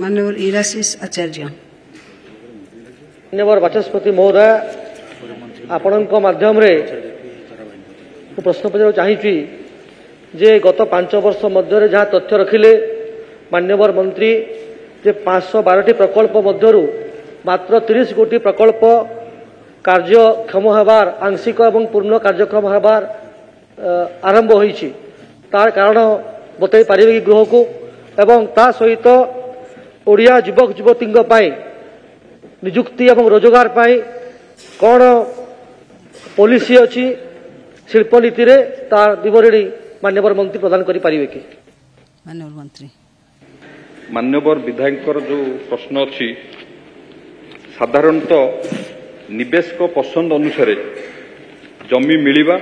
माननीय इराशिष आचार्य। माननीय बाचस्पति महोदय आपण माध्यम प्रश्न पचार चाहिए जे गत 5 वर्ष मध्य जहाँ तथ्य रखिले माननीय मंत्री जे 512 प्रकल्प मध्यरु मात्र 30 कोटी प्रकल्प कार्यक्षम होबार आंशिक एवं पूर्ण कार्यक्रम होबार आरंभ होईछि तार कारण बताई पारे कि गृह को एवं ता सहित ओडिया युवक युवती निजुक्ति एवं रोजगार पाई कौन पॉलिसी अच्छी शिल्प नीति रे तार विवरणी माननीय मंत्री प्रदान करि पारिबे कि? माननीय मंत्री माननीय विधायक जो प्रश्न अच्छी साधारणतः निवेशक पसंद अनुसार जमी मिलिबा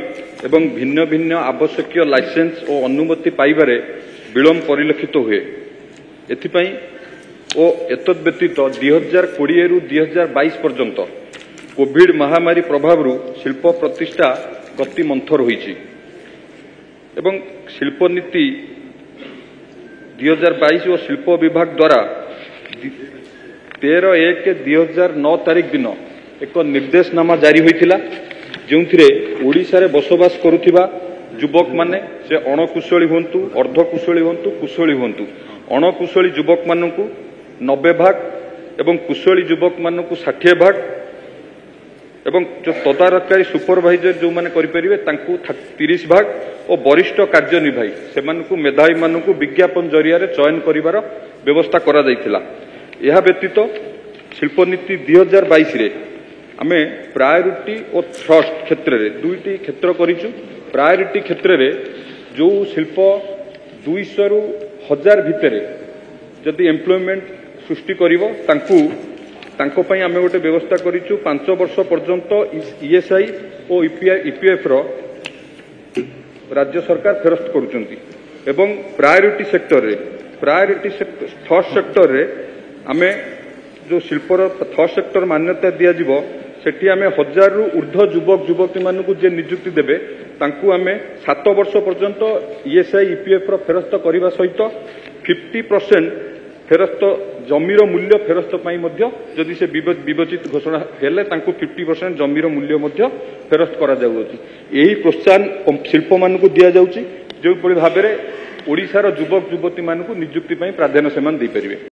एवं भिन्न भिन्न आवश्यक लाइसेंस और अनुमति पाइबारे विलम्ब परिलक्षित हुए एथिपाई ओ एतद व्यतीत 2020 रु 2022 पर्यंत कोविड महामारी प्रभाव शिल्प प्रतिष्ठा गति मंथर होईछि एवं शिल्प नीति 2022 और शिल्प विभाग द्वारा 13/1/2009 तारीख दिन एक निर्देशनामा जारी होइथिला जोंथिरे ओडिशा रे बसवास करुथिबा युवक माने से अणकुशली हुंतु अर्धकुशली हुंतु कुशली हुंतु अणकुशली युवक मानकु 90 भाग एवं कुशली युवक मानकु 60 भाग एवं जो तदारकारी सुपरवाइजर जो माने करि परिबे तांकु 30 भाग और वरिष्ठ कार्यनिर्वाही से मानकु मेधावी मानकु विज्ञापन जरिया रे चयन करिवार व्यवस्था करा जाइथिला। यह व्यतीत शिल्पनीति 2022 रे आमे प्रायोरिटी और ट्रस्ट क्षेत्र रे दुईटी क्षेत्र करिछु। प्रायोरिटी क्षेत्र रे जो शिल्प 200 रु 1000 भितरे जदि एम्प्लॉयमेंट सृष्टि करिवो तांको पई आमे गोटे व्यवस्था करिछु 5 वर्ष पर्यंत ईएसआई और ईपीएफ रो राज्य सरकार फेरस्त करूचंती एवं प्रायोरिटी सेक्टर थर्ड सेक्टर रे आमे जो शिल्पर थर्ड सेक्टर मान्यता दिया जिवो सेठी आमे 1000 रु ऊर्ध्व युवक युवती मानकु जे नियुक्ति देबे तांकु आमे 7 वर्ष पर्यंत ईएसआई ईपीएफ रो फेरस्त करिवा सहित 50% फेरस्त जमीर मूल्य फेरस्त पाई मध्य जदि से विवेचित घोषणा हेले तांकु 50% जमीर मूल्य मध्य फेरस्त करा जाउछि। एही प्रोत्साहन शिल्प मानकु दिया जाउछि जो परि भाबरे ओडिसा रो युवक युवती मानकु नियुक्ति पाई प्राधान्य सेमान दै परिबे।